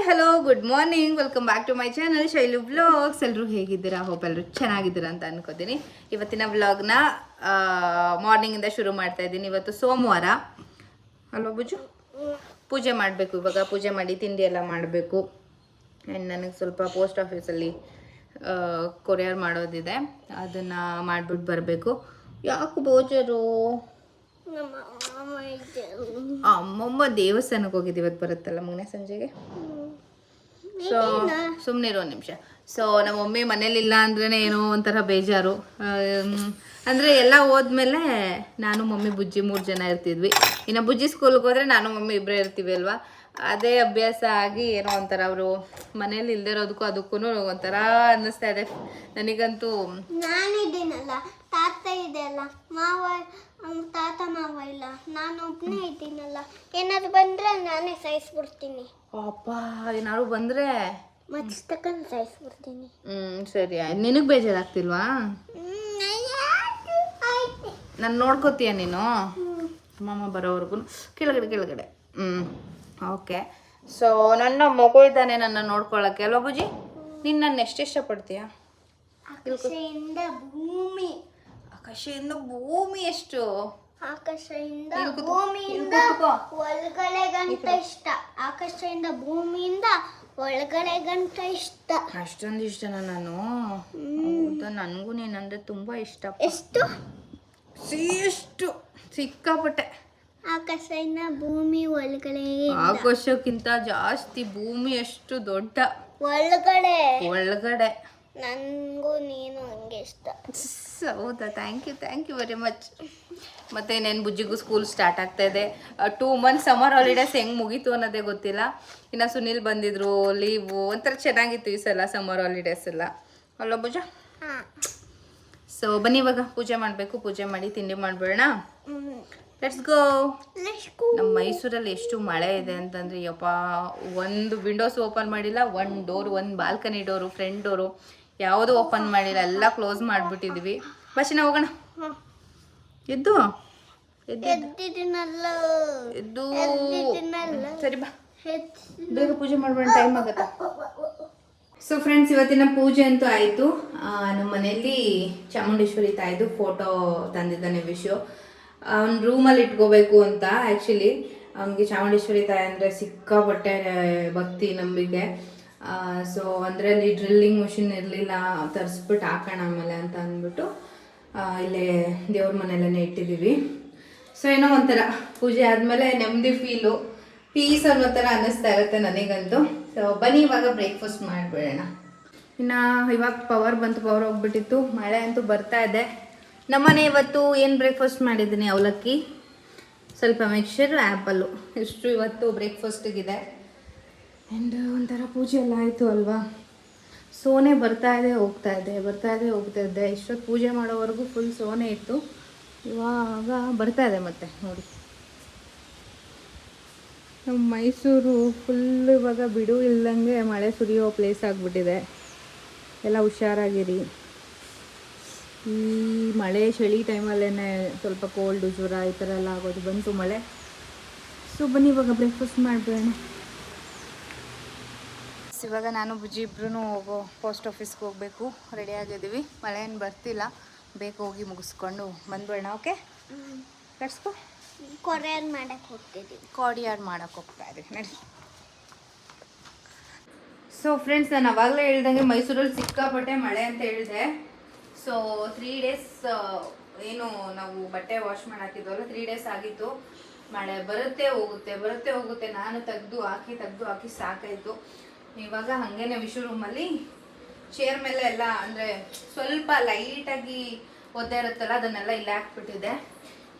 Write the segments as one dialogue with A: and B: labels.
A: Hello good morning, welcome back to my channel Shailu vlogs. ಎಲ್ಲರೂ ಹೇಗಿದ್ದೀರಾ? Hope ಎಲ್ಲರೂ ಚೆನ್ನಾಗಿದ್ದೀರಾ ಅಂತ ಅನ್ಕೋತೀನಿ. ಇವತ್ತಿನ ವ್ಲಾಗ್ನ ಮಾರ್ನಿಂಗಿಂದ ಶುರು ಮಾಡ್ತಾ ಇದ್ದೀನಿ. ಇವತ್ತು ಸೋಮವಾರ ಅಲ್ವಾ ಬುಜ್ಜು? ಪೂಜೆ ಮಾಡಬೇಕು. ಇವಾಗ ಪೂಜೆ ಮಾಡಿ ತಿಂಡಿ ಎಲ್ಲ ಮಾಡಬೇಕು. ಆ್ಯಂಡ್ ನನಗೆ ಸ್ವಲ್ಪ ಪೋಸ್ಟ್ ಆಫೀಸಲ್ಲಿ ಕೊರಿಯರ್ ಮಾಡೋದಿದೆ, ಅದನ್ನು ಮಾಡಿಬಿಟ್ಟು ಬರಬೇಕು. ಯಾಕೆ ಬೋಜರು? ಅಮ್ಮಮ್ಮ ದೇವಸ್ಥಾನಕ್ಕೆ ಹೋಗಿದ್ದು, ಇವತ್ತು ಬರುತ್ತಲ್ಲ ಮೊನ್ನೆ ಸಂಜೆಗೆ. ಸೊ ಸುಮ್ಮನೆ ಇರೋ ನಿಮಿಷ. ಸೊ ನಮ್ಮ ಮಮ್ಮಿ ಮನೇಲಿಲ್ಲ ಅಂದ್ರೇ ಏನೋ ಒಂಥರ ಬೇಜಾರು. ಅಂದರೆ ಎಲ್ಲ ಹೋದ್ಮೇಲೆ ನಾನು ಮಮ್ಮಿ ಬುಜ್ಜಿ 3 ಜನ ಇರ್ತಿದ್ವಿ. ಇನ್ನು ಬುಜ್ಜಿ ಸ್ಕೂಲ್ಗೆ ಹೋದರೆ ನಾನು ಮಮ್ಮಿ ಇಬ್ಬರೇ ಇರ್ತೀವಿ ಅಲ್ವಾ. ಅದೇ ಅಭ್ಯಾಸ ಆಗಿ ಏನೋ ಒಂಥರ ಅವರು ಮನೇಲಿ ಇಲ್ಲದೆ ಇರೋದಕ್ಕೂ ಅದಕ್ಕೂ ಒಂಥರ ಅನ್ನಿಸ್ತಾ ಇದೆ ನನಗಂತೂ.
B: ನಾನಿದ್ದೀನಲ್ಲ, ತಾತ ಇದೆಯಲ್ಲ, ಮಾವ ತಾತ ಮಾವ ಇಲ್ಲ, ನಾನು ಒಬ್ಬನೇ ಇದ್ದೀನಲ್ಲ. ಏನಾದ್ರು ಬಂದರೆ ನಾನೇ ಸಾಯಿಸ್ಬಿಡ್ತೀನಿ.
A: ಅಪ್ಪ ಏನಾದ್ರು ಬಂದರೆ
B: ಮಚ್ಚತಕ್ಕಂತ ಸಾಯಿಸ್ಬಿಡ್ತೀನಿ.
A: ಸರಿ, ನಿನಗೆ ಬೇಜಾರಾಗ್ತಿಲ್ವಾ? ನಾನು ನೋಡ್ಕೋತೀಯ ನೀನು ಮಾಮ ಬರೋವರೆಗೂ? ಕೆಳಗಡೆ. ಓಕೆ. ಸೊ ನನ್ನ ಮಗು ಇದ್ದಾನೆ ನನ್ನ ನೋಡ್ಕೊಳ್ಳೋಕ್ಕೆ ಅಲ್ವಾ ಬುಜ್ಜಿ? ನೀನು ನನ್ನ ಎಷ್ಟು ಇಷ್ಟಪಡ್ತೀಯ?
B: ಆಕಾಶದಿಂದ ಭೂಮಿ.
A: ಆಕಾಶದಿಂದ ಭೂಮಿ ಎಷ್ಟು?
B: ಆಕಾಶದಿಂದ ಭೂಮಿಯಿಂದ ಒಳಗಡೆ ಗಂಟ ಇಷ್ಟ. ಆಕಾಶದಿಂದ ಭೂಮಿಯಿಂದ ಒಳಗಡೆ ಗಂಟ ಇಷ್ಟ.
A: ಅಷ್ಟೊಂದು ಇಷ್ಟನಾ ನಾನು? ಹೌದಾ? ನನಗೂ ನೀನಂದ್ರೆ ತುಂಬ ಇಷ್ಟ.
B: ಎಷ್ಟು?
A: ಎಷ್ಟು ಸಿಕ್ಕಾಪಟ್ಟೆ.
B: ಆಕಾಶದಿಂದ ಭೂಮಿ ಒಳಗಡೆ.
A: ಆಕಾಶಕ್ಕಿಂತ ಜಾಸ್ತಿ ಭೂಮಿ ಎಷ್ಟು ದೊಡ್ಡ ಒಳಗಡೆ.
B: ನನಗೂ ನೀನು ಹಂಗೆ ಇಷ್ಟ.
A: ಹೌದಾ? Thank you very much. ಮತ್ತೆ ಇನ್ನೇನು ಬುಜ್ಜಿಗೂ ಸ್ಕೂಲ್ ಸ್ಟಾರ್ಟ್ ಆಗ್ತಾ ಇದೆ. 2 ಮಂತ್ಸ್ ಸಮ್ಮರ್ ಹಾಲಿಡೇಸ್ ಹೆಂಗೆ ಮುಗೀತು ಅನ್ನೋದೇ ಗೊತ್ತಿಲ್ಲ. ಇನ್ನು ಸುನಿಲ್ ಬಂದಿದ್ರು, ಲೀವು ಒಂಥರ ಚೆನ್ನಾಗಿತ್ತು ಈ ಸಲ ಸಮ್ಮರ್ ಹಾಲಿಡೇಸ್ ಎಲ್ಲ ಅಲ್ಲ ಬುಜ್ಜ? ಸೊ ಬನ್ನಿ ಇವಾಗ ಪೂಜೆ ಮಾಡಬೇಕು. ಪೂಜೆ ಮಾಡಿ ತಿಂಡಿ ಮಾಡಬೇಡ. Let's go. ನಮ್ಮ ಮೈಸೂರಲ್ಲಿ ಎಷ್ಟು ಮಳೆ ಇದೆ ಅಂತಂದರೆ ಯಪ್ಪ, ಒಂದು ವಿಂಡೋಸ್ ಓಪನ್ ಮಾಡಿಲ್ಲ, ಒಂದು ಡೋರ್, ಒಂದು ಬಾಲ್ಕನಿ ಡೋರು, ಫ್ರಂಟ್ ಡೋರು ಯಾವುದೂ ಓಪನ್ ಮಾಡಿಲ್ಲ, ಎಲ್ಲ ಕ್ಲೋಸ್ ಮಾಡಿಬಿಟ್ಟಿದ್ವಿ. ಬಸ್ಸಿನ ಹೋಗೋಣ. ಎದ್ದು ಸರಿ ಬಾ, ಬೇಗ ಪೂಜೆ ಮಾಡಬೇಡ, ಟೈಮ್ ಆಗುತ್ತಾ. ಸೊ ಫ್ರೆಂಡ್ಸ್, ಇವತ್ತಿನ ಪೂಜೆ ಅಂತೂ ಆಯಿತು. ನಮ್ಮ ಮನೆಯಲ್ಲಿ ಚಾಮುಂಡೇಶ್ವರಿ ತಾಯಿದು ಫೋಟೋ ತಂದಿದ್ದಾನೆ ವಿಶು. ಅವ್ನ ರೂಮಲ್ಲಿ ಇಟ್ಕೋಬೇಕು ಅಂತ. ಆ್ಯಕ್ಚುಲಿ ಅವನಿಗೆ ಚಾಮುಂಡೇಶ್ವರಿ ತಾಯಿ ಅಂದರೆ ಸಿಕ್ಕಾಪಟ್ಟೆ ಭಕ್ತಿ, ನಂಬಿಕೆ. ಸೊ ಅದರಲ್ಲಿ ಡ್ರಿಲ್ಲಿಂಗ್ ಮಿಷಿನ್ ಇರಲಿಲ್ಲ, ತರಿಸ್ಬಿಟ್ಟು ಹಾಕೋಣ ಆಮೇಲೆ ಅಂತ ಅಂದ್ಬಿಟ್ಟು ಇಲ್ಲೇ ದೇವ್ರ ಮನೆಯಲ್ಲೇ ಇಟ್ಟಿದ್ದೀವಿ. ಸೊ ಏನೋ ಒಂಥರ ಪೂಜೆ ಆದಮೇಲೆ ನೆಮ್ಮದಿ ಫೀಲು, ಪೀಸ್ ಅನ್ನೋ ಥರ ಅನ್ನಿಸ್ತಾ ಇರುತ್ತೆ ನನಗಂತೂ. ಸೊ ಬನ್ನಿ ಇವಾಗ ಬ್ರೇಕ್ಫಾಸ್ಟ್ ಮಾಡಿಬಿಡೋಣ. ಇನ್ನು ಇವಾಗ ಪವರ್ ಹೋಗ್ಬಿಟ್ಟಿತ್ತು, ಮಳೆ ಅಂತೂ ಬರ್ತಾ ಇದೆ. ನಮ್ಮನೆ ಇವತ್ತು ಏನು ಬ್ರೇಕ್ಫಾಸ್ಟ್ ಮಾಡಿದ್ದೀನಿ? ಅವಲಕ್ಕಿ, ಸ್ವಲ್ಪ ಮಿಕ್ಸರ್, ಆ್ಯಪಲ್ಲು, ಇಷ್ಟು ಇವತ್ತು ಬ್ರೇಕ್ಫಾಸ್ಟಿಗಿದೆ. ಆ್ಯಂಡ್ ಒಂಥರ ಪೂಜೆ ಎಲ್ಲ ಆಯಿತು ಅಲ್ವಾ. ಸೋನೆ ಬರ್ತಾ ಇದೆ ಹೋಗ್ತಾ ಇದೆ. ಇಷ್ಟೊತ್ತು ಪೂಜೆ ಮಾಡೋವರೆಗೂ ಫುಲ್ ಸೋನೆ ಇತ್ತು, ಇವಾಗ ಬರ್ತಾ ಇದೆ ಮತ್ತೆ ನೋಡಿ. ನಮ್ಮ ಮೈಸೂರು ಫುಲ್ ಇವಾಗ ಬಿಡು ಇಲ್ದಂಗೆ ಮಳೆ ಸುರಿಯೋ ಪ್ಲೇಸ್ ಆಗಿಬಿಟ್ಟಿದೆ. ಎಲ್ಲ ಹುಷಾರಾಗಿರಿ. ಈ ಮಳೆ ಚಳಿ ಟೈಮಲ್ಲೇ ಸ್ವಲ್ಪ ಕೋಲ್ಡು, ಜ್ವರ ಈ ಥರ ಎಲ್ಲ ಆಗೋದು. ಬಂತು ಮಳೆ. ಸೊ ಬನ್ನಿ ಇವಾಗ ಬ್ರೇಕ್ಫಾಸ್ಟ್ ಮಾಡಿಬಿಡೋಣ. ಇವಾಗ ನಾನು ಬುಜ್ಜಿ ಇಬ್ಬರೂ ಪೋಸ್ಟ್ ಆಫೀಸ್ಗೆ ಹೋಗಬೇಕು. ರೆಡಿಯಾಗಿದ್ದೀವಿ. ಮಳೆ ಏನು ಬರ್ತಿಲ್ಲ, ಬೇಗ ಹೋಗಿ ಮುಗಿಸ್ಕೊಂಡು ಬಂದ್ಬಿಡೋಣ. ಓಕೆ, ಕಟ್ಸ್ಕೊ.
B: ಕೊರಿಯರ್ ಮಾಡಕ್ಕೆ
A: ಹೋಗ್ತಾ ಇದ್ದೀವಿ ನಡಿ. ಸೊ ಫ್ರೆಂಡ್ಸ್, ನಾನು ಅವಾಗಲೇ ಹೇಳ್ದಂಗೆ ಮೈಸೂರಲ್ಲಿ ಸಿಕ್ಕಾಪಟ್ಟೆ ಮಳೆ ಅಂತ ಹೇಳಿದೆ. ಸೊ 3 ಡೇಸ್ ಏನು ನಾವು ಬಟ್ಟೆ ವಾಶ್ ಮಾಡಿ ಹಾಕಿದ್ವಲ್ಲ, 3 ಡೇಸ್ ಆಗಿತ್ತು. ಮಳೆ ಬರುತ್ತೆ ಹೋಗುತ್ತೆ. ನಾನು ತೆಗ್ದು ಹಾಕಿ ಸಾಕಾಯಿತು. ಇವಾಗ ಹಾಗೇನೆ ವಿಶು ರೂಮಲ್ಲಿ ಚೇರ್ ಮೇಲೆ ಎಲ್ಲ ಅಂದರೆ ಸ್ವಲ್ಪ ಲೈಟಾಗಿ ಒದ್ದೆ ಇರುತ್ತಲ್ಲ, ಅದನ್ನೆಲ್ಲ ಇಲ್ಲೇ ಹಾಕ್ಬಿಟ್ಟಿದೆ.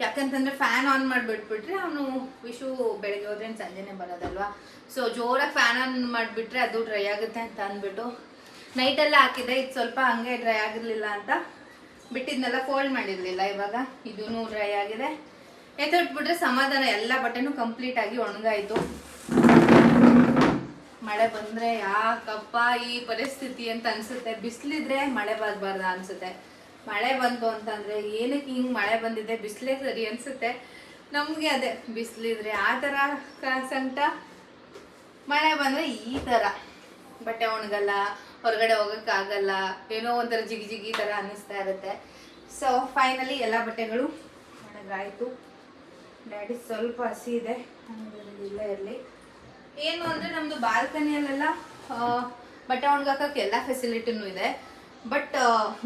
A: ಯಾಕಂತಂದರೆ ಫ್ಯಾನ್ ಆನ್ ಮಾಡಿಬಿಟ್ಬಿಟ್ರೆ ಅವನು ವಿಶು ಬೆಳಗ್ಗೆ ಹೋದ್ರೆ ಸಂಜೆನೇ ಬರೋದಲ್ವಾ. ಸೊ ಜೋರಾಗಿ ಫ್ಯಾನ್ ಆನ್ ಮಾಡಿಬಿಟ್ರೆ ಅದು ಡ್ರೈ ಆಗುತ್ತೆ ಅಂತ ಅಂದ್ಬಿಟ್ಟು ನೈಟೆಲ್ಲ ಹಾಕಿದ್ದೆ. ಇದು ಸ್ವಲ್ಪ ಹಂಗೆ ಡ್ರೈ ಆಗಿರಲಿಲ್ಲ ಅಂತ ಬಿಟ್ಟಿದ್ನೆಲ್ಲ ಫೋಲ್ಡ್ ಮಾಡಿರಲಿಲ್ಲ. ಇವಾಗ ಇದೂ ಡ್ರೈ ಆಗಿದೆ. ಎತ್ತಿಟ್ಬಿಟ್ರೆ ಸಮಾಧಾನ, ಎಲ್ಲ ಬಟ್ಟೆನೂ ಕಂಪ್ಲೀಟಾಗಿ ಒಣಗಾಯಿತು. ಮಳೆ ಬಂದರೆ ಯಾಕಪ್ಪ ಈ ಪರಿಸ್ಥಿತಿ ಅಂತ ಅನಿಸುತ್ತೆ. ಬಿಸಿಲಿದ್ರೆ ಮಳೆ ಬರಬಾರ್ದ ಅನಿಸುತ್ತೆ. ಮಳೆ ಬಂತು ಅಂತಂದರೆ ಏನಕ್ಕೆ ಹಿಂಗೆ ಮಳೆ ಬಂದಿದೆ, ಬಿಸಿಲೇ ಸರಿ ಅನಿಸುತ್ತೆ ನಮಗೆ. ಅದೇ ಬಿಸಿಲಿದ್ರೆ ಆ ಥರ ಸಂಕಟ, ಮಳೆ ಬಂದರೆ ಈ ಥರ ಬಟ್ಟೆ ಒಣಗಲ್ಲ, ಹೊರಗಡೆ ಹೋಗೋಕ್ಕಾಗಲ್ಲ, ಏನೋ ಒಂಥರ ಜಿಗಿ ಜಿಗಿ ಥರ ಅನ್ನಿಸ್ತಾ ಇರುತ್ತೆ. ಸೊ ಫೈನಲಿ ಎಲ್ಲ ಬಟ್ಟೆಗಳು ಒಣಗಾಯಿತು. ಡ್ಯಾಡಿ ಸ್ವಲ್ಪ ಹಸಿ ಇದೆ, ಇಲ್ಲೇ ಇರಲಿ. ಏನು ಅಂದರೆ ನಮ್ಮದು ಬಾಲ್ಕನಿಯಲ್ಲೆಲ್ಲ ಬಟ್ಟೆ ಒಣಗಾಕಕ್ಕೆ ಎಲ್ಲ ಫೆಸಿಲಿಟಿನೂ ಇದೆ. ಬಟ್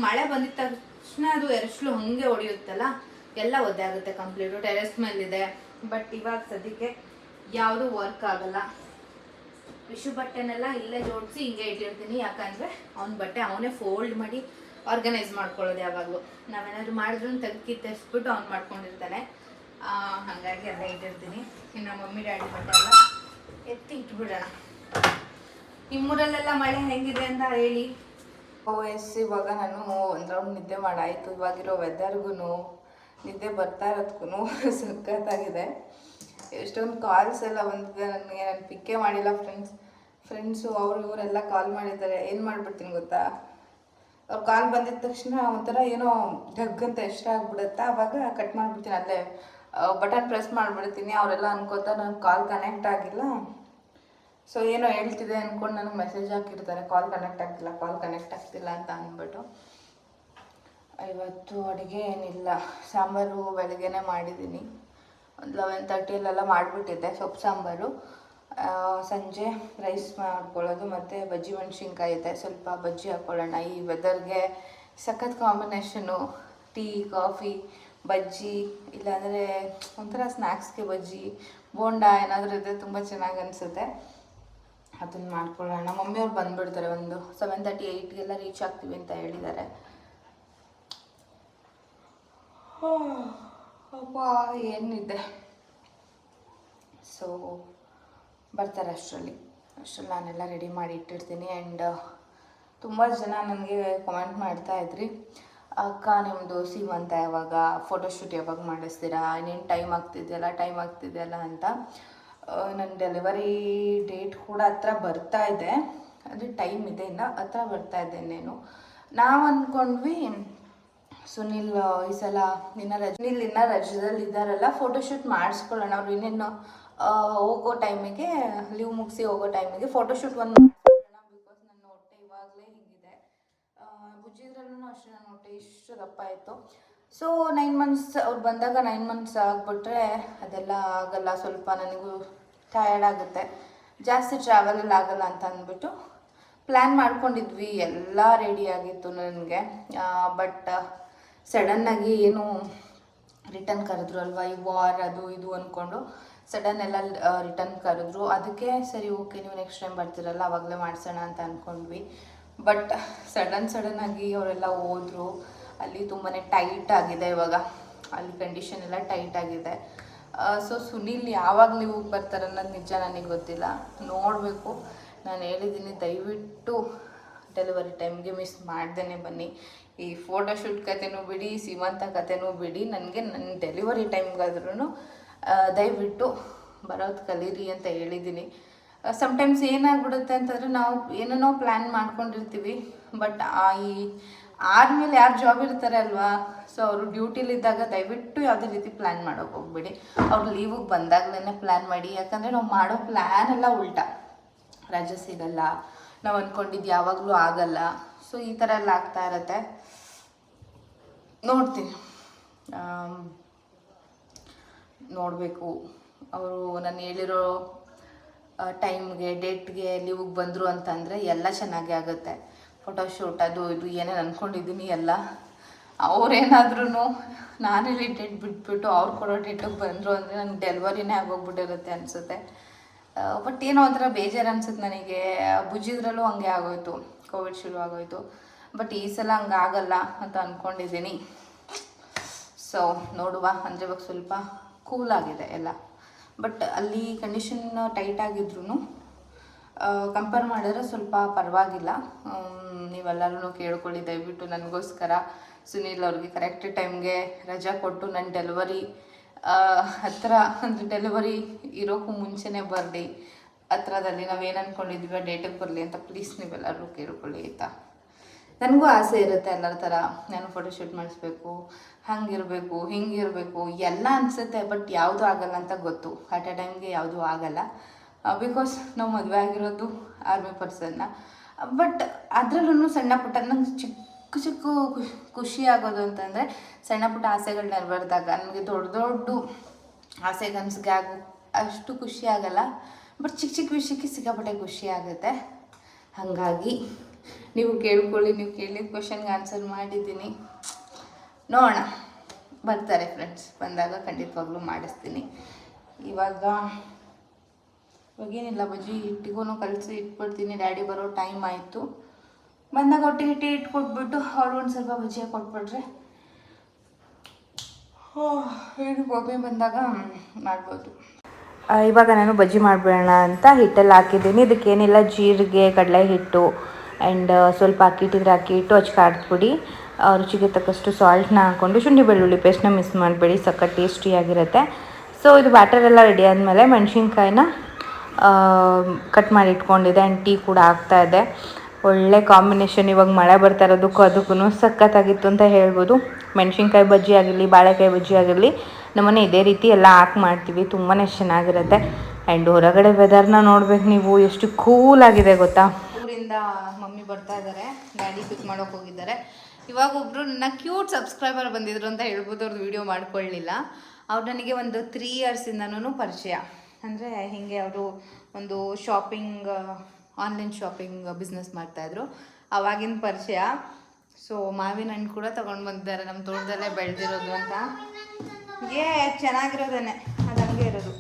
A: ಮಳೆ ಬಂದಿದ್ದ ತಕ್ಷಣ ಅದು ಎರಸ್ಲು ಹಾಗೆ ಹೊಡೆಯುತ್ತಲ್ಲ, ಎಲ್ಲ ಒದ್ದೆ ಆಗುತ್ತೆ ಕಂಪ್ಲೀಟು. ಟೆರೆಸ್ ಮೇಲಿದೆ, ಬಟ್ ಇವಾಗ ಸದ್ಯಕ್ಕೆ ಯಾವುದೂ ವರ್ಕ್ ಆಗಲ್ಲ. ವಿಶು ಬಟ್ಟೆನೆಲ್ಲ ಇಲ್ಲೇ ಜೋಡಿಸಿ ಹಿಂಗೆ ಇಟ್ಟಿರ್ತೀನಿ. ಯಾಕಂದರೆ ಅವ್ನ ಬಟ್ಟೆ ಅವನೇ ಫೋಲ್ಡ್ ಮಾಡಿ ಆರ್ಗನೈಸ್ ಮಾಡ್ಕೊಳ್ಳೋದು ಯಾವಾಗಲೂ. ನಾವೇನಾದ್ರು ಮಾಡಿದ್ರು ತೆಗ್ದು ತೆಗೆಸ್ಬಿಟ್ಟು ಅವ್ನು ಮಾಡ್ಕೊಂಡಿರ್ತಾನೆ. ಹಾಗಾಗಿ ಎಲ್ಲ ಇಟ್ಟಿರ್ತೀನಿ. ಇನ್ನು ಮಮ್ಮಿ ಡ್ಯಾಡಿ ಬಟ್ಟೆ ಎಲ್ಲ ಎತ್ತಿ ಇಟ್ಬಿಡೋಣ. ನಿಮ್ಮೂರಲ್ಲೆಲ್ಲ ಮಳೆ ಹೆಂಗಿದೆ ಅಂತ ಹೇಳಿ. ಇವಾಗ ನಾನು ಒಂದು ರೌಂಡ್ ನಿದ್ದೆ ಮಾಡಾಯಿತು. ಇವಾಗಿರೋ ವೆದರ್ಗೂ ನಿದ್ದೆ ಬರ್ತಾ ಇರೋದಕ್ಕೂ ಸಖತ್ತಾಗಿದೆ. ಎಷ್ಟೊಂದು ಕಾಲ್ಸ್ ಎಲ್ಲ ಬಂದಿದೆ ನನಗೆ. ನಾನು ಪಿಕ್ಕೇ ಮಾಡಿಲ್ಲ. ಫ್ರೆಂಡ್ಸು ಅವರು ಇವರೆಲ್ಲ ಕಾಲ್ ಮಾಡಿದ್ದಾರೆ. ಏನು ಮಾಡಿಬಿಡ್ತೀನಿ ಗೊತ್ತಾ, ಅವ್ರು ಕಾಲ್ ಬಂದಿದ ತಕ್ಷಣ ಒಂಥರ ಏನೋ ಡಗ್ಗಂತ ಇಷ್ಟ ಆಗ್ಬಿಡುತ್ತಾ, ಆವಾಗ ಕಟ್ ಮಾಡಿಬಿಡ್ತೀನಿ. ಅಲ್ಲೇ ಬಟನ್ ಪ್ರೆಸ್ ಮಾಡಿಬಿಡ್ತೀನಿ. ಅವರೆಲ್ಲ ಅನ್ಕೋತಾ ನಾನು ಕಾಲ್ ಕನೆಕ್ಟ್ ಆಗಿಲ್ಲ, ಸೊ ಏನೋ ಹೇಳ್ತಿದೆ ಅಂದ್ಕೊಂಡು ನನಗೆ ಮೆಸೇಜ್ ಹಾಕಿರ್ತಾರೆ, ಕಾಲ್ ಕನೆಕ್ಟ್ ಆಗ್ತಿಲ್ಲ ಅಂತ ಅಂದ್ಬಿಟ್ಟು. ಇವತ್ತು ಅಡುಗೆ ಏನಿಲ್ಲ, ಸಾಂಬಾರು ಬೆಳಗ್ಗೆನೇ ಮಾಡಿದ್ದೀನಿ. ಒಂದು 11:30 ಮಾಡಿಬಿಟ್ಟಿದ್ದೆ ಸೊಪ್ಪು ಸಾಂಬಾರು. ಸಂಜೆ ರೈಸ್ ಮಾಡ್ಕೊಳ್ಳೋದು ಮತ್ತು ಬಜ್ಜಿ ಮೆಣಸಿನ್ಕಾಯಿ ಇದೆ, ಸ್ವಲ್ಪ ಬಜ್ಜಿ ಹಾಕ್ಕೊಳ್ಳೋಣ. ಈ ವೆದರ್ಗೆ ಸಖತ್ ಕಾಂಬಿನೇಷನು. ಟೀ, ಕಾಫಿ, ಬಜ್ಜಿ, ಇಲ್ಲಾಂದರೆ ಒಂಥರ ಸ್ನ್ಯಾಕ್ಸ್ಗೆ ಬಜ್ಜಿ, ಬೋಂಡ ಏನಾದರೂ ಇದೆ, ತುಂಬ ಚೆನ್ನಾಗಿ ಅನಿಸುತ್ತೆ. ಅದನ್ನು ಮಾಡ್ಕೊಳ್ಳೋಣ. ಮಮ್ಮಿಯವ್ರು ಬಂದುಬಿಡ್ತಾರೆ, ಒಂದು 7:30-8ಗೆಲ್ಲ ರೀಚ್ ಆಗ್ತೀವಿ ಅಂತ ಹೇಳಿದ್ದಾರೆ. ಅಪ್ಪ ಏನಿದೆ, ಸೊ ಬರ್ತಾರೆ ಅಷ್ಟರಲ್ಲಿ ನಾನೆಲ್ಲ ರೆಡಿ ಮಾಡಿ ಇಟ್ಟಿರ್ತೀನಿ. ಆ್ಯಂಡ್ ತುಂಬ ಜನ ನನಗೆ ಕಮೆಂಟ್ ಮಾಡ್ತಾಯಿದ್ರಿ, ಅಕ್ಕ ನಿಮ್ಮದು ಸೀಮಂತ ಯಾವಾಗ, ಫೋಟೋಶೂಟ್ ಯಾವಾಗ ಮಾಡಿಸ್ತೀರಾ, ಇನ್ನೇನು ಟೈಮ್ ಆಗ್ತಿದೆಯಲ್ಲ ಅಂತ. ನನ್ನ ಡೆಲಿವರಿ ಡೇಟ್ ಕೂಡ ಹತ್ರ ಬರ್ತಾ ಇದೆ, ಅಂದರೆ ಟೈಮ್ ಇದೆ, ಇನ್ನು ಹತ್ರ ಬರ್ತಾ ಇದೆ ಇನ್ನೇನು. ನಾವು ಅಂದ್ಕೊಂಡ್ವಿ ಸುನಿಲ್ ಈ ಸಲ ಇನ್ನೂ ರಜದಲ್ಲಿ ಇದ್ದಾರಲ್ಲ, ಫೋಟೋಶೂಟ್ ಮಾಡಿಸ್ಕೊಳ್ಳೋಣ. ಅವ್ರು ಇನ್ನೇನು ಹೋಗೋ ಟೈಮಿಗೆ, ಲೀವ್ ಮುಗಿಸಿ ಹೋಗೋ ಟೈಮಿಗೆ ಫೋಟೋಶೂಟ್ ಒಂದು ಮಾಡಿಸ್ಕೊಳ್ಳೋಣ. ಬಿಕಾಸ್ ನನ್ನ ಹೊಟ್ಟೆ ಇವಾಗಲೇ ಹೀಗಿದೆ. ಬುಜ್ಜಿದ್ರಲ್ಲೂ ಅಷ್ಟೇ ನನ್ನ ಹೊಟ್ಟೆ ಇಷ್ಟು ದಪ್ಪ ಆಯಿತು. ಸೊ 9 months ಅವ್ರು ಬಂದಾಗ 9 months ಆಗಿಬಿಟ್ರೆ ಅದೆಲ್ಲ ಆಗಲ್ಲ. ಸ್ವಲ್ಪ ನನಗೂ ಟಯರ್ಡ್ ಆಗುತ್ತೆ, ಜಾಸ್ತಿ ಟ್ರಾವೆಲಲ್ಲಿ ಆಗಲ್ಲ ಅಂತ ಅಂದ್ಬಿಟ್ಟು ಪ್ಲ್ಯಾನ್ ಮಾಡ್ಕೊಂಡಿದ್ವಿ. ಎಲ್ಲ ರೆಡಿ ಆಗಿತ್ತು ನನಗೆ. ಬಟ್ ಸಡನ್ನಾಗಿ ಏನು ರಿಟರ್ನ್ ಕರೆದ್ರು ಅಲ್ವಾ, ಈ ವಾರ್ ಅದು ಇದು ಅಂದ್ಕೊಂಡು ಸಡನ್ ಎಲ್ಲ ರಿಟರ್ನ್ ಕರೆದ್ರು. ಅದಕ್ಕೆ ಸರಿ ಓಕೆ, ನೀವು ನೆಕ್ಸ್ಟ್ ಟೈಮ್ ಬರ್ತೀರಲ್ಲ ಆವಾಗಲೇ ಮಾಡಿಸೋಣ ಅಂತ ಅಂದ್ಕೊಂಡ್ವಿ. ಬಟ್ ಸಡನ್ನಾಗಿ ಅವರೆಲ್ಲ ಹೋದರು. ಅಲ್ಲಿ ತುಂಬಾ ಟೈಟ್ ಆಗಿದೆ ಇವಾಗ, ಅಲ್ಲಿ ಕಂಡೀಷನ್ ಎಲ್ಲ ಟೈಟ್ ಆಗಿದೆ. ಸೊ ಸುನಿಲ್ ಯಾವಾಗ ನೀವು ಬರ್ತಾರೆ ಅನ್ನೋದು ನಿಜ ನನಗೆ ಗೊತ್ತಿಲ್ಲ, ನೋಡಬೇಕು. ನಾನು ಹೇಳಿದ್ದೀನಿ, ದಯವಿಟ್ಟು ಡೆಲಿವರಿ ಟೈಮ್ಗೆ ಮಿಸ್ ಮಾಡ್ದೇ ಬನ್ನಿ. ಈ ಫೋಟೋಶೂಟ್ ಕತೆನೂ ಬಿಡಿ, ಸೀಮಂತ ಕತೆನೂ ಬಿಡಿ, ನನಗೆ ನನ್ನ ಡೆಲಿವರಿ ಟೈಮ್ಗಾದ್ರೂ ದಯವಿಟ್ಟು ಬರೋದು ಕಲೀರಿ ಅಂತ ಹೇಳಿದ್ದೀನಿ. ಸಮ್ಟೈಮ್ಸ್ ಏನಾಗ್ಬಿಡುತ್ತೆ ಅಂತಂದರೆ, ನಾವು ಏನೇನೋ ಪ್ಲ್ಯಾನ್ ಮಾಡ್ಕೊಂಡಿರ್ತೀವಿ, ಬಟ್ ಈ ಆದಮೇಲೆ ಯಾರು ಜಾಬ್ ಇರ್ತಾರೆ ಅಲ್ವಾ, ಸೊ ಅವರು ಡ್ಯೂಟಿಲಿದ್ದಾಗ ದಯವಿಟ್ಟು ಯಾವುದೇ ರೀತಿ ಪ್ಲ್ಯಾನ್ ಮಾಡೋಕ್ಕೆ ಹೋಗ್ಬೇಡಿ. ಅವ್ರು ಲೀವಿಗೆ ಬಂದಾಗಲೇ ಪ್ಲ್ಯಾನ್ ಮಾಡಿ. ಯಾಕಂದರೆ ನಾವು ಮಾಡೋ ಪ್ಲ್ಯಾನ್ ಎಲ್ಲ ಉಲ್ಟಾ, ರಜೆ ಸಿಗಲ್ಲ, ನಾವು ಅಂದ್ಕೊಂಡಿದ್ದು ಯಾವಾಗಲೂ ಆಗಲ್ಲ. ಸೊ ಈ ಥರ ಎಲ್ಲ ಆಗ್ತಾ ಇರತ್ತೆ. ನೋಡ್ತೀನಿ, ನೋಡಬೇಕು. ಅವರು ನಾನು ಹೇಳಿರೋ ಟೈಮ್ಗೆ, ಡೇಟ್ಗೆ ಲೀವಿಗೆ ಬಂದರು ಅಂತಂದರೆ ಎಲ್ಲ ಚೆನ್ನಾಗೇ ಆಗುತ್ತೆ. ಫೋಟೋಶೂಟ್ ಅದು ಇದು ಏನೇನು ಅಂದ್ಕೊಂಡಿದ್ದೀನಿ ಎಲ್ಲ. ಅವ್ರೇನಾದ್ರೂ ನಾನೆಲ್ಲಿ ಡೇಟ್ ಬಿಟ್ಬಿಟ್ಟು ಅವ್ರು ಕೊಡೋ ಡೇಟಿಗೆ ಬಂದರು ಅಂದರೆ ನನಗೆ ಡೆಲಿವರಿನೇ ಆಗೋಗ್ಬಿಟ್ಟಿರುತ್ತೆ ಅನಿಸುತ್ತೆ. ಬಟ್ ಏನೋ ಒಂಥರ ಬೇಜಾರು ಅನ್ಸುತ್ತೆ ನನಗೆ. ಬುಜ್ಜಿದ್ರಲ್ಲೂ ಹಂಗೆ ಆಗೋಯ್ತು, ಕೋವಿಡ್ ಶುರು ಆಗೋಯ್ತು. ಬಟ್ ಈ ಸಲ ಹಂಗೆ ಆಗಲ್ಲ ಅಂತ ಅಂದ್ಕೊಂಡಿದ್ದೀನಿ. ಸೊ ನೋಡುವ. ಅಂದರೆ ಇವಾಗ ಸ್ವಲ್ಪ ಕೂಲಾಗಿದೆ ಎಲ್ಲ. ಬಟ್ ಅಲ್ಲಿ ಕಂಡೀಷನ್ ಟೈಟ್ ಆಗಿದ್ರು ಕಂಪೇರ್ ಮಾಡಿದ್ರೆ ಸ್ವಲ್ಪ ಪರವಾಗಿಲ್ಲ. ನೀವೆಲ್ಲರೂ ಕೇಳ್ಕೊಳ್ಳಿ ದಯವಿಟ್ಟು ನನಗೋಸ್ಕರ. ಸುನೀಲ್ ಅವ್ರಿಗೆ ಕರೆಕ್ಟ್ ಟೈಮ್ಗೆ ರಜಾ ಕೊಟ್ಟು ನನ್ನ ಡೆಲಿವರಿ ಹತ್ತಿರ, ಅಂದರೆ ಡೆಲಿವರಿ ಇರೋಕ್ಕೂ ಮುಂಚೆನೇ ಬರಲಿ. ಹತ್ರದಲ್ಲಿ ನಾವೇನು ಅಂದ್ಕೊಂಡಿದ್ವಿ ಆ ಡೇಟಿಗೆ ಬರಲಿ ಅಂತ ಪ್ಲೀಸ್ ನೀವೆಲ್ಲರೂ ಕೇಳ್ಕೊಳ್ಳಿ ಆಯಿತಾ. ನನಗೂ ಆಸೆ ಇರುತ್ತೆ ಎಲ್ಲರ ಥರ, ನಾನು ಫೋಟೋಶೂಟ್ ಮಾಡಿಸ್ಬೇಕು, ಹಂಗಿರಬೇಕು ಹಿಂಗಿರಬೇಕು ಎಲ್ಲ ಅನಿಸುತ್ತೆ. ಬಟ್ ಯಾವುದೂ ಆಗಲ್ಲ ಅಂತ ಗೊತ್ತು, ಅಟ್ ಎ ಟೈಮ್ಗೆ ಯಾವುದೂ ಆಗಲ್ಲ. ಬಿಕಾಸ್ ನಾವು ಮದುವೆ ಆಗಿರೋದು ಆರ್ಮಿ ಪರ್ಸನ್ನ. ಬಟ್ ಅದರಲ್ಲೂ ಸಣ್ಣ ಪುಟ್ಟ ನಂಗೆ ಚಿಕ್ಕ ಚಿಕ್ಕ ಖುಷಿ ಆಗೋದು ಅಂತಂದರೆ ಸಣ್ಣ ಪುಟ್ಟ ಆಸೆಗಳು ನೆರವೇರಿದಾಗ. ನನಗೆ ದೊಡ್ಡ ದೊಡ್ಡ ಆಸೆ ಕನಸಿಗೆ ಆಗೋ ಅಷ್ಟು ಖುಷಿ ಆಗಲ್ಲ, ಬಟ್ ಚಿಕ್ಕ ಚಿಕ್ಕ ವಿಷಯಕ್ಕೆ ಸಿಕ್ಕಾಪಟ್ಟೆ ಖುಷಿ ಆಗುತ್ತೆ. ಹಾಗಾಗಿ ನೀವು ಕೇಳ್ಕೊಳ್ಳಿ, ನೀವು ಕೇಳಿದ ಕ್ವಶನ್ಗೆ ಆನ್ಸರ್ ಮಾಡಿದ್ದೀನಿ. ನೋಡೋಣ, ಬರ್ತಾರೆ ಫ್ರೆಂಡ್ಸ್, ಬಂದಾಗ ಖಂಡಿತವಾಗ್ಲೂ ಮಾಡಿಸ್ತೀನಿ. ಇವಾಗೇನಿಲ್ಲ, ಬಜ್ಜಿ ಹಿಟ್ಟಿಗೂ ಕಲಸಿ ಇಟ್ಬಿಡ್ತೀನಿ. ಡ್ಯಾಡಿ ಬರೋ ಟೈಮ್ ಆಯಿತು, ಬಂದಾಗ ಒಟ್ಟಿಗೆ ಟೀ ಇಟ್ಕೊಟ್ಬಿಟ್ಟು ಅವ್ರು ಒಂದು ಸ್ವಲ್ಪ ಬಜ್ಜಿ ಕೊಟ್ಬಿಟ್ರೆ ಏನು ಗೋಬಿ ಬಂದಾಗ ಮಾಡ್ಬೋದು. ಇವಾಗ ನಾನು ಬಜ್ಜಿ ಮಾಡಿಬಿಡೋಣ ಅಂತ ಹಿಟ್ಟಲ್ಲಿ ಹಾಕಿದ್ದೀನಿ. ಇದಕ್ಕೇನಿಲ್ಲ, ಜೀರಿಗೆ, ಕಡಲೆ ಹಿಟ್ಟು ಆ್ಯಂಡ್ ಸ್ವಲ್ಪ ಅಕ್ಕಿ ಹಿಟ್ಟಿದ್ರೆ ಅಕ್ಕಿ ಹಿಟ್ಟು, ಅಚ್ಚ ಖಾರದ ಪುಡಿ, ರುಚಿಗೆ ತಕ್ಕಷ್ಟು ಸಾಲ್ಟ್ನ ಹಾಕ್ಕೊಂಡು ಶುಂಠಿ ಬೆಳ್ಳುಳ್ಳಿ ಪೇಸ್ಟ್ನ ಮಿಕ್ಸ್ ಮಾಡಬೇಡಿ, ಸಖತ್ ಟೇಸ್ಟಿಯಾಗಿರುತ್ತೆ. ಸೊ ಇದು ಬ್ಯಾಟರ್ ಎಲ್ಲ ರೆಡಿ ಆದಮೇಲೆ ಮೆಣಸಿನ್ಕಾಯಿನ ಕಟ್ ಮಾಡಿ ಇಟ್ಕೊಂಡಿದೆ ಆ್ಯಂಡ್ ಟೀ ಕೂಡ ಆಗ್ತಾಯಿದೆ. ಒಳ್ಳೆ ಕಾಂಬಿನೇಷನ್. ಇವಾಗ ಮಳೆ ಬರ್ತಾ ಇರೋದಕ್ಕೂ ಅದಕ್ಕೂ ಸಖತ್ತಾಗಿತ್ತು ಅಂತ ಹೇಳ್ಬೋದು. ಮೆಣಸಿನ್ಕಾಯಿ ಬಜ್ಜಿ ಆಗಿರಲಿ, ಬಾಳೆಕಾಯಿ ಬಜ್ಜಿ ಆಗಿರಲಿ, ನಮ್ಮನೆ ಇದೇ ರೀತಿ ಎಲ್ಲ ಹಾಕಿ ಮಾಡ್ತೀವಿ. ತುಂಬಾ ಚೆನ್ನಾಗಿರುತ್ತೆ. ಆ್ಯಂಡ್ ಹೊರಗಡೆ ವೆದರ್ನ ನೋಡ್ಬೇಕು ನೀವು, ಎಷ್ಟು ಕೂಲಾಗಿದೆ ಗೊತ್ತಾ. ಊರಿಂದ ಮಮ್ಮಿ ಬರ್ತಾ ಇದ್ದಾರೆ, ಡ್ಯಾಡಿ ಪಿಕ್ ಮಾಡೋಕೆ ಹೋಗಿದ್ದಾರೆ. ಇವಾಗ ಒಬ್ಬರು ನನ್ನ ಕ್ಯೂಟ್ ಸಬ್ಸ್ಕ್ರೈಬರ್ ಬಂದಿದ್ರು ಅಂತ ಹೇಳ್ಬೋದು. ಅವ್ರದ್ದು ವೀಡಿಯೋ ಮಾಡ್ಕೊಳ್ಳಿಲ್ಲ. ಅವ್ರು ನನಗೆ ಒಂದು 3 ಇಯರ್ಸಿಂದನೂ ಪರಿಚಯ. ಅಂದರೆ ಹೀಗೆ ಅವರು ಒಂದು ಶಾಪಿಂಗ್, ಆನ್ಲೈನ್ ಶಾಪಿಂಗ್ ಬಿಸ್ನೆಸ್ ಮಾಡ್ತಾಯಿದ್ರು, ಆವಾಗಿನ ಪರಿಚಯ. ಸೊ ಮಾವಿನ ಹಣ್ಣು ಕೂಡ ತೊಗೊಂಡು ಬಂದಿದ್ದಾರೆ, ನಮ್ಮ ತೋಟದಲ್ಲೇ ಬೆಳೆದಿರೋದು ಅಂತ. ಚೆನ್ನಾಗಿರೋದೇನೆ, ಅದು ಹಂಗೆ ಇರೋದು.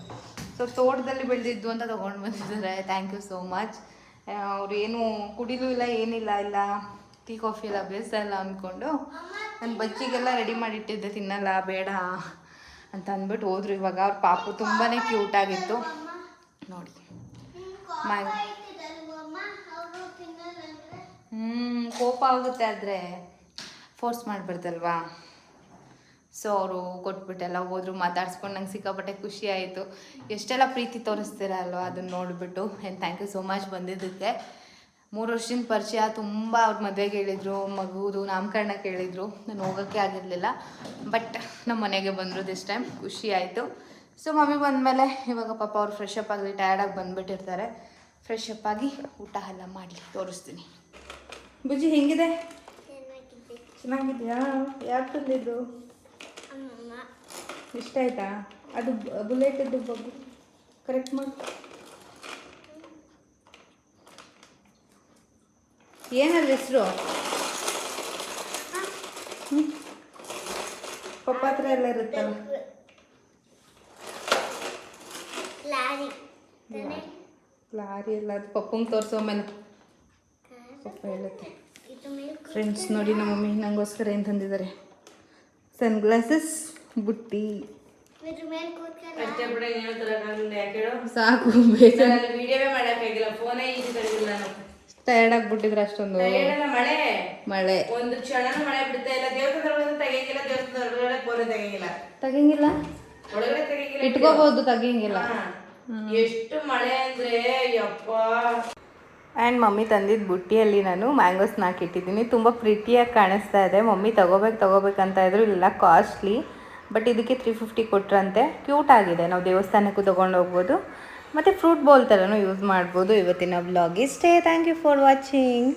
A: ಸೊ ತೋಟದಲ್ಲಿ ಬೆಳೆದಿದ್ದು ಅಂತ ತೊಗೊಂಡು ಬಂದಿದ್ದಾರೆ. Thank you so much. ಅವ್ರು ಏನು ಕುಡಿಲೂ ಇಲ್ಲ, ಏನಿಲ್ಲ, ಇಲ್ಲ ಟೀ ಕಾಫಿ ಎಲ್ಲ ಅಭ್ಯಾಸ ಇಲ್ಲ ಅಂದ್ಕೊಂಡು ನಾನು ಬಜ್ಜಿಗೆಲ್ಲ ರೆಡಿ ಮಾಡಿಟ್ಟಿದ್ದೆ, ತಿನ್ನಲ್ಲ ಬೇಡ ಅಂತ ಅಂದ್ಬಿಟ್ಟು ಹೋದ್ರು. ಇವಾಗ ಅವ್ರ ಪಾಪು ತುಂಬಾ ಕ್ಯೂಟಾಗಿತ್ತು ನೋಡಿ. ಕೋಪ ಆಗುತ್ತೆ, ಆದರೆ ಫೋರ್ಸ್ ಮಾಡಬಾರ್ದಲ್ವಾ. ಸೊ ಅವರು ಕೊಟ್ಬಿಟ್ಟೆಲ್ಲ ಹೋದ್ರು, ಮಾತಾಡ್ಸ್ಕೊಂಡು ನಂಗೆ ಸಿಕ್ಕಾಪಟ್ಟೆ ಖುಷಿ ಆಯಿತು. ಎಷ್ಟೆಲ್ಲ ಪ್ರೀತಿ ತೋರಿಸ್ತೀರ ಅಲ್ವಾ, ಅದನ್ನು ನೋಡಿಬಿಟ್ಟು. And thank you so much ಬಂದಿದ್ದಕ್ಕೆ. 3 ವರ್ಷದಿಂದ ಪರಿಚಯ. ತುಂಬ ಅವ್ರ ಮದುವೆಗೆ ಹೇಳಿದರು, ಮಗುವುದು ನಾಮಕರಣ ಕೇಳಿದರು. ನಾನು ಹೋಗೋಕ್ಕೆ ಆಗಿರಲಿಲ್ಲ, ಬಟ್ ನಮ್ಮ ಮನೆಗೆ ಬಂದರು ದಿಸ್ ಟೈಮ್. ಖುಷಿ ಆಯಿತು. ಸೊ ಮಮ್ಮಿ ಬಂದಮೇಲೆ ಇವಾಗ ಪಾಪ ಅವ್ರು ಫ್ರೆಶ್ ಅಪ್ ಆಗಲಿ, ಟಯರ್ಡಾಗಿ ಬಂದುಬಿಟ್ಟಿರ್ತಾರೆ. ಫ್ರೆಶ್ ಅಪ್ ಆಗಿ ಊಟ ಎಲ್ಲ ಮಾಡಲಿ, ತೋರಿಸ್ತೀನಿ. ಬುಜ್ಜಿ ಹೆಂಗಿದೆ? ಚೆನ್ನಾಗಿದೆಯಾ? ಯಾರು ತಂದಿದ್ದು? ಇಷ್ಟ ಆಯ್ತಾ? ಅದು ಬುಲೆಟಿದ್ದು ಬಗ್ಗೆ ಕರೆಕ್ಟ್ ಮಾಡಿ. ಏನಲ್ಲ ಹೆಸರು? ಪಪ್ಪ ಹತ್ರ ಎಲ್ಲ ಇರುತ್ತಲ್ಲ. ಲಾರಿ ಎಲ್ಲ ಅದು ಪಪ್ಪಂಗೆ ತೋರಿಸೋ ಮೇಲೆ ಪಪ್ಪ ಹೇಳುತ್ತೆ. ಫ್ರೆಂಡ್ಸ್ ನೋಡಿ, ನಮ್ಮ ಮಮ್ಮಿ ನಂಗೋಸ್ಕರ ಏನು ತಂದಿದ್ದಾರೆ. ಸನ್ ಗ್ಲಾಸಸ್, ಬುಟ್ಟಿ. ಸಾಕು, ಬೇಜಾರು. ವಿಡಿಯೋವೇ ಮಾಡೋಕ್ಕಾಗಿಲ್ಲ, ಫೋನೇ ಈಜಿ ತೆಗೆದಿಲ್ಲ ನಾನು. ಟಯರ್ಡ್ ಆಗಿಬಿಟ್ಟಿದ್ರೆ ಅಷ್ಟೊಂದು ಮಳೆ ಒಂದು ಕ್ಷಣ ಮಳೆ ಬಿಡ್ತಾ ಇಲ್ಲ. ದೇವಸ್ಥಾನ ತೆಗಿಯಂಗಿಲ್ಲ, ದೇವಸ್ಥಾನ ಫೋನೇ ತೆಗಿಯಂಗಿಲ್ಲ, ತೆಗಿಯಂಗಿಲ್ಲ, ಒಳಗಡೆ ತೆಗಿಯಂಗಿಲ್ಲ, ಇಟ್ಕೋಬಹುದು, ತೆಗಿಯಂಗಿಲ್ಲ. ಎಷ್ಟು ಮಳೆ ಅಂದರೆ ಯಪ್ಪ. ಆ್ಯಂಡ್ ಮಮ್ಮಿ ತಂದಿದ್ದ ಬುಟ್ಟಿಯಲ್ಲಿ ನಾನು ಮ್ಯಾಂಗೋಸ್ನ ಹಾಕಿಟ್ಟಿದ್ದೀನಿ. ತುಂಬ ಪ್ರಿಟಿಯಾಗಿ ಕಾಣಿಸ್ತಾ ಇದೆ. ಮಮ್ಮಿ ತಗೋಬೇಕಂತ ಇದ್ರು, ಇಲ್ಲ ಕಾಸ್ಟ್ಲಿ, ಬಟ್ ಇದಕ್ಕೆ 350 ಕೊಟ್ರಂತೆ. ಕ್ಯೂಟ್ ಆಗಿದೆ, ನಾವು ದೇವಸ್ಥಾನಕ್ಕೂ ತೊಗೊಂಡು ಹೋಗ್ಬೋದು, ಮತ್ತು ಫ್ರೂಟ್ ಬೌಲ್ ಥರನೂ ಯೂಸ್ ಮಾಡ್ಬೋದು. ಇವತ್ತಿನ ವ್ಲಾಗ್ ಇಷ್ಟೇ. Thank you for watching.